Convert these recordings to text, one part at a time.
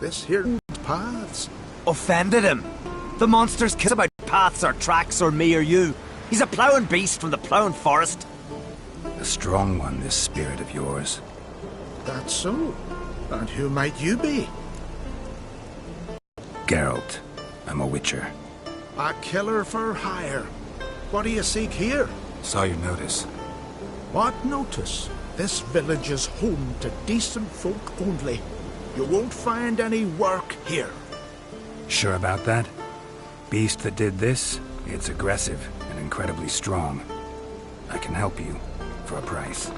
This here paths. Offended him? The monster's cares about paths or tracks or me or you. He's a ploughing beast from the ploughing forest. A strong one, this spirit of yours. That's so. And who might you be? Geralt. I'm a witcher. A killer for hire. What do you seek here? Saw your notice. What notice? This village is home to decent folk only. You won't find any work here. Sure about that? Beast that did this, it's aggressive and incredibly strong. I can help you, for a price.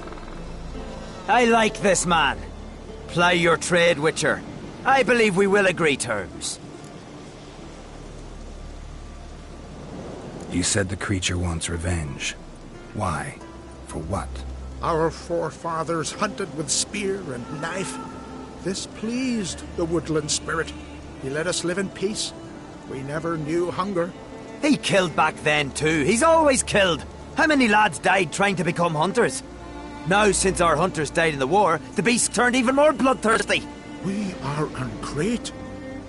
I like this man. Ply your trade, Witcher. I believe we will agree terms. You said the creature wants revenge. Why? For what? Our forefathers hunted with spear and knife. This pleased the woodland spirit. He let us live in peace. We never knew hunger. He killed back then too. He's always killed. How many lads died trying to become hunters? Now, since our hunters died in the war, the beast turned even more bloodthirsty. We are great.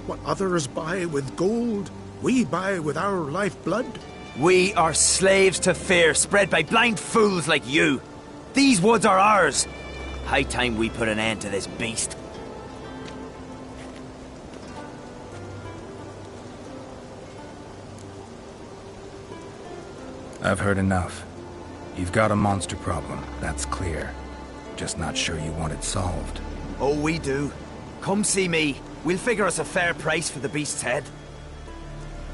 What others buy with gold, we buy with our lifeblood. We are slaves to fear spread by blind fools like you. These woods are ours. High time we put an end to this beast. I've heard enough. You've got a monster problem, that's clear. Just not sure you want it solved. Oh, we do. Come see me. We'll figure us a fair price for the beast's head.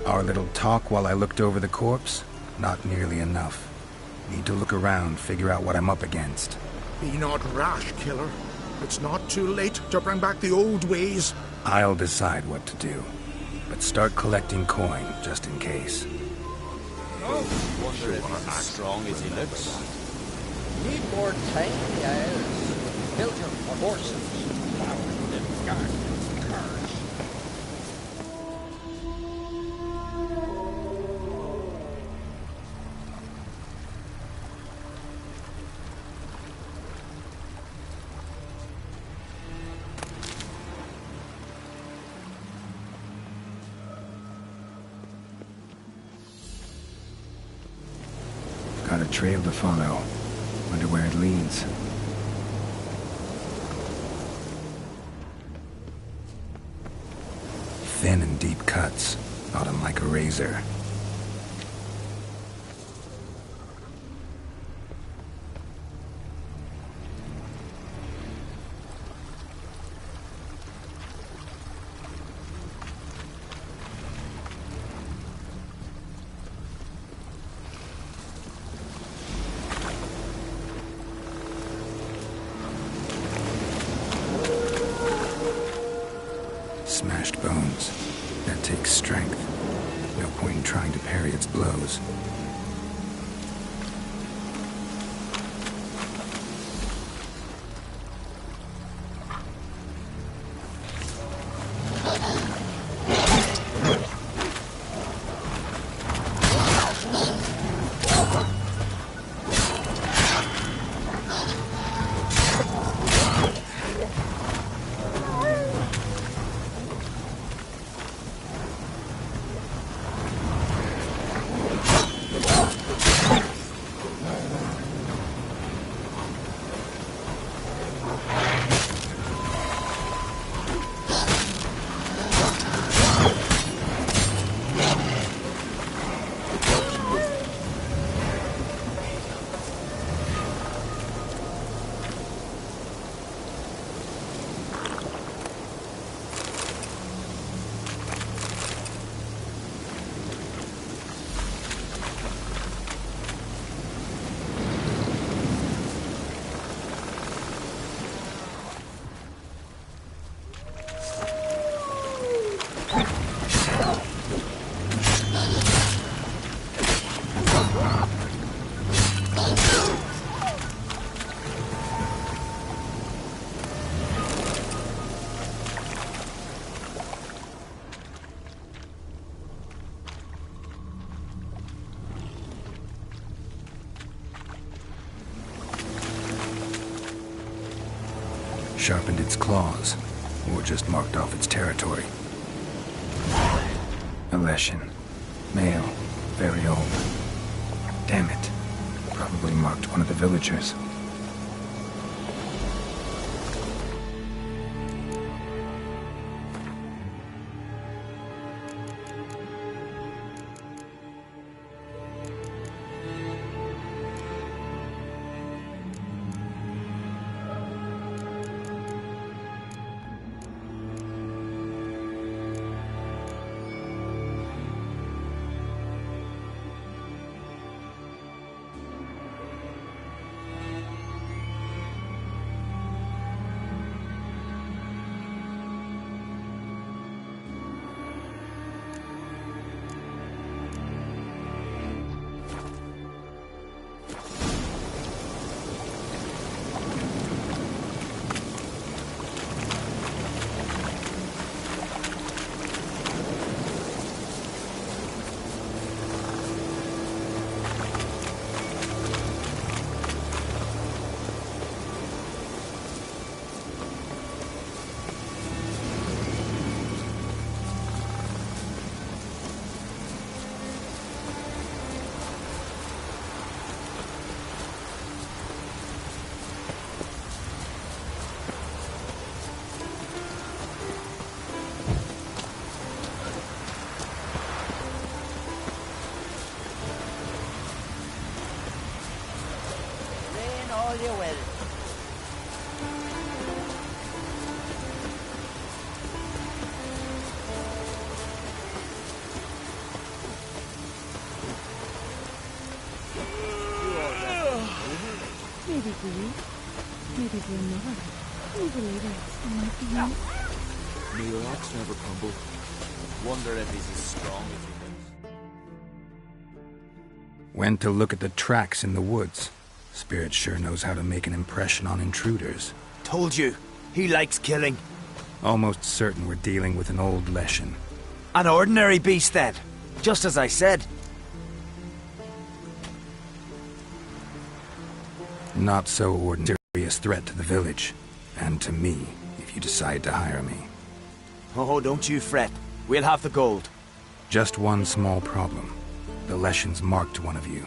Our little talk while I looked over the corpse? Not nearly enough. Need to look around, figure out what I'm up against. Be not rash, killer. It's not too late to bring back the old ways. I'll decide what to do. But start collecting coin, just in case. Oh, wonder if he's as strong as he looks. Need more time, yes. Build your horses. Plow them gardens, cars. Got a trail to follow. Wonder where it leads. Thin and deep cuts. Got 'em like a razor. Smashed bones. That takes strength. No point in trying to parry its blows. Sharpened its claws. or just marked off its territory. A Leshen. Male. Very old. Damn it. Probably marked one of the villagers. All you will. Maybe for you. Maybe for another. Maybe later. It might be you. May your axe never crumble. Wonder if he's as strong as he looks. Went to look at the tracks in the woods. Spirit sure knows how to make an impression on intruders. Told you, he likes killing. Almost certain we're dealing with an old Leshen. An ordinary beast then, just as I said. Not so ordinary a threat to the village, and to me, if you decide to hire me. Oh, don't you fret. We'll have the gold. Just one small problem. The Leshen's marked one of you.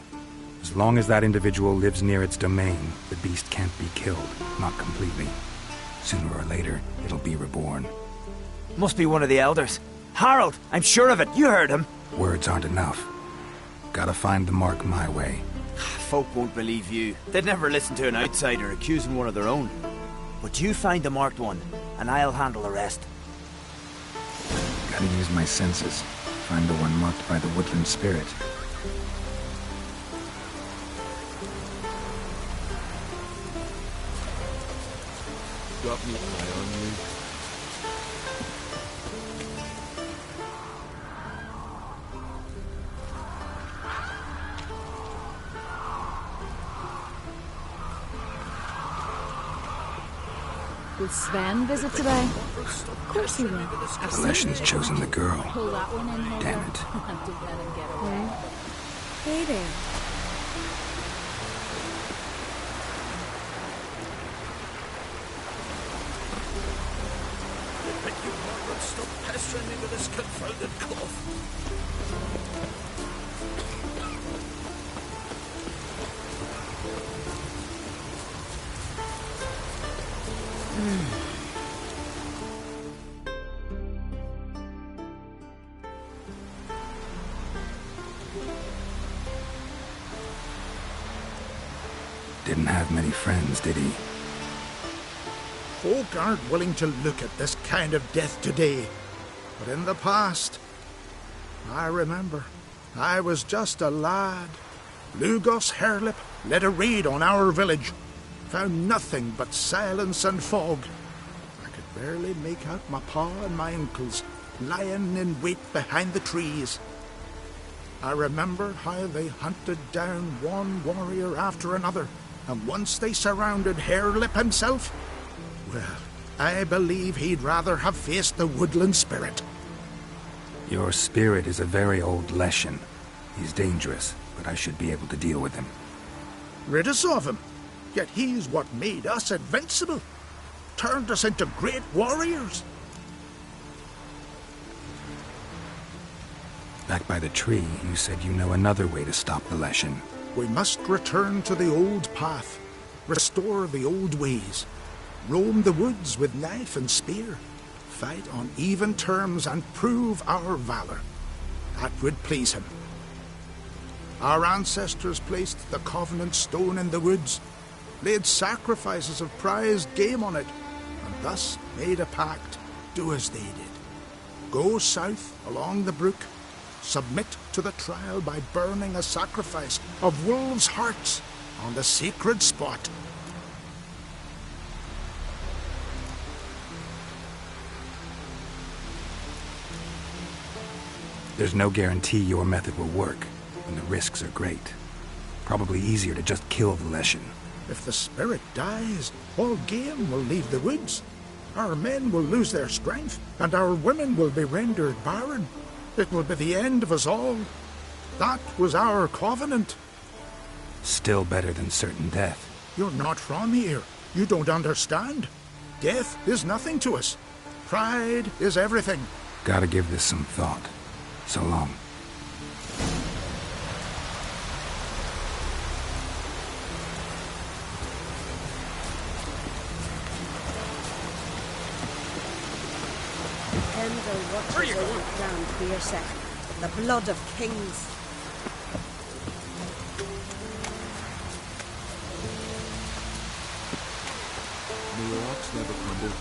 As long as that individual lives near its domain, the beast can't be killed, not completely. Sooner or later, it'll be reborn. Must be one of the elders. Harold, I'm sure of it. You heard him. Words aren't enough. Gotta find the mark my way. Folk won't believe you. They'd never listen to an outsider accusing one of their own. But you find the marked one, and I'll handle the rest. Gotta use my senses. Find the one marked by the woodland spirit. Got me eye on you. Will Sven visit today? Of course he will. The Leshen's chosen the girl. Pull that one in, Hilda. Damn it. Don't let him get away. Hey there. Stop pestering me with this confounded cough. Didn't have many friends, did he? Folk aren't willing to look at this kind of death today. But in the past, I remember, I was just a lad. Lugos Hairlip led a raid on our village. Found nothing but silence and fog. I could barely make out my pa and my uncles lying in wait behind the trees. I remember how they hunted down one warrior after another, and once they surrounded Hairlip himself, well, I believe he'd rather have faced the woodland spirit. Your spirit is a very old Leshen. He's dangerous, but I should be able to deal with him. Rid us of him. Yet he's what made us invincible. Turned us into great warriors. Back by the tree, you said you know another way to stop the Leshen. We must return to the old path, restore the old ways, roam the woods with knife and spear, fight on even terms and prove our valor. That would please him. Our ancestors placed the Covenant stone in the woods, laid sacrifices of prized game on it, and thus made a pact, do as they did. Go south along the brook, submit to the trial by burning a sacrifice of wolves' hearts on the sacred spot. There's no guarantee your method will work, and the risks are great. Probably easier to just kill the Leshen. If the spirit dies, all game will leave the woods. Our men will lose their strength, and our women will be rendered barren. It will be the end of us all. That was our covenant. Still better than certain death. You're not from here. You don't understand. Death is nothing to us. Pride is everything. Gotta give this some thought. So long. What is ground for yourself? The blood of kings. May your ox never crumble.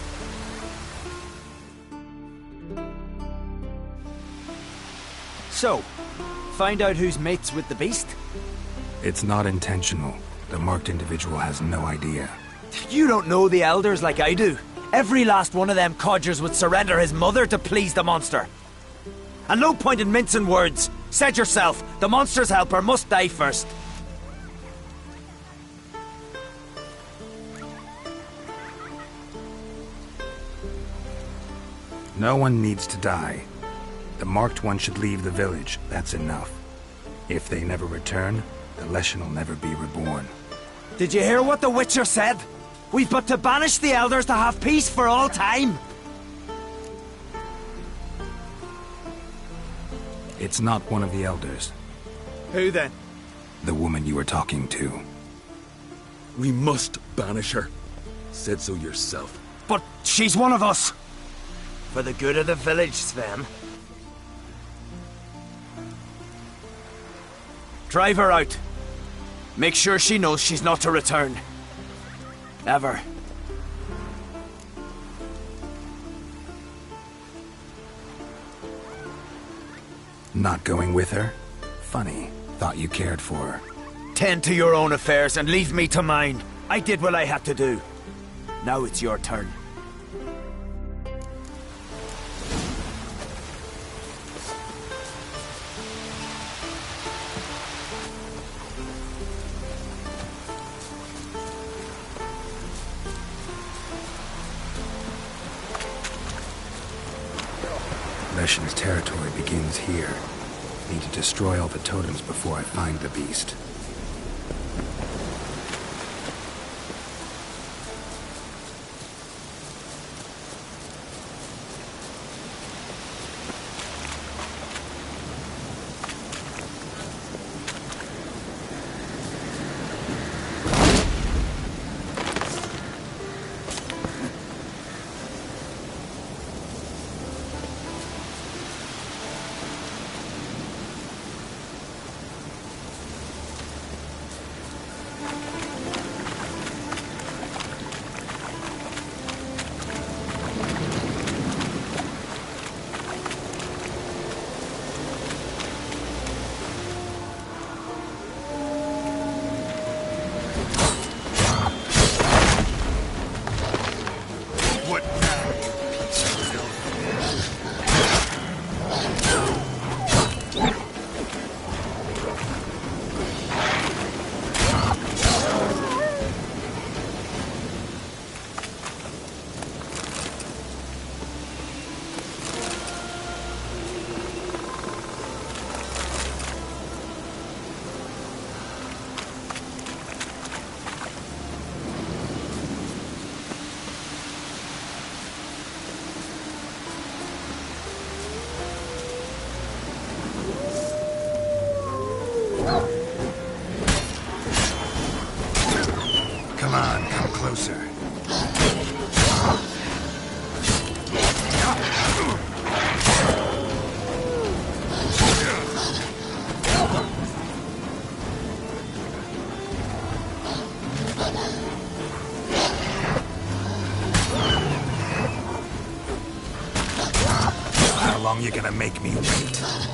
So, find out who's mates with the beast? It's not intentional. The marked individual has no idea. You don't know the elders like I do. Every last one of them codgers would surrender his mother to please the monster. And no point in mincing words. Said yourself, the monster's helper must die first. No one needs to die. The marked one should leave the village, that's enough. If they never return, the Leshen will never be reborn. Did you hear what the Witcher said? We've but to banish the elders to have peace for all time. It's not one of the elders. Who then? The woman you were talking to. We must banish her. Said so yourself. But she's one of us. For the good of the village, Sven. Drive her out. Make sure she knows she's not to return. Ever. Not going with her? Funny. Thought you cared for her. Tend to your own affairs and leave me to mine. I did what I had to do. Now it's your turn. Leshen's territory begins here. Need to destroy all the totems before I find the beast. How long you gonna make me wait?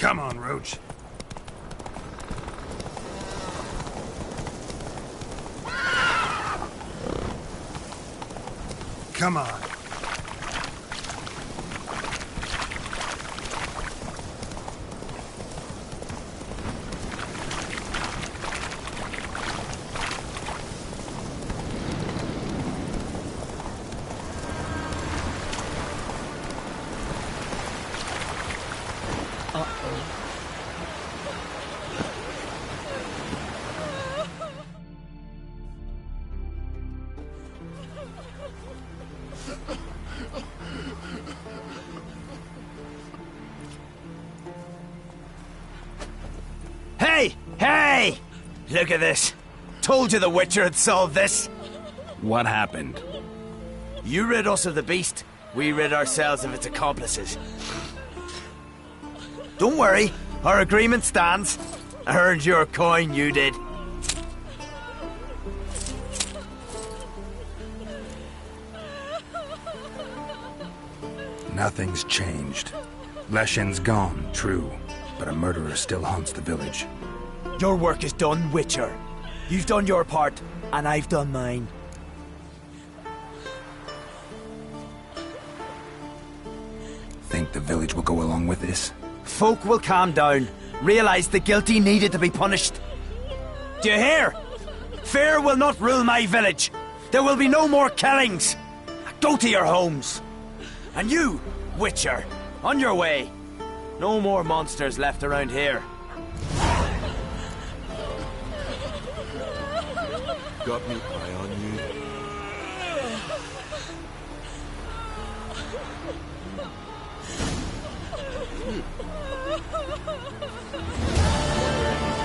Come on, Roach. Come on. Hey! Hey! Look at this. Told you the Witcher had solved this. What happened? You rid us of the beast. We rid ourselves of its accomplices. Don't worry. Our agreement stands. I earned your coin, you did. Nothing's changed. Leshen's gone, true, but a murderer still haunts the village. Your work is done, Witcher. You've done your part, and I've done mine. Think the village will go along with this? Folk will calm down, realize the guilty needed to be punished. Do you hear? Fear will not rule my village. There will be no more killings. Go to your homes. And you, Witcher, on your way. No more monsters left around here. Got me eye on you.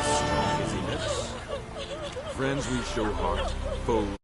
Strong as he looks. Friends we show heart, foes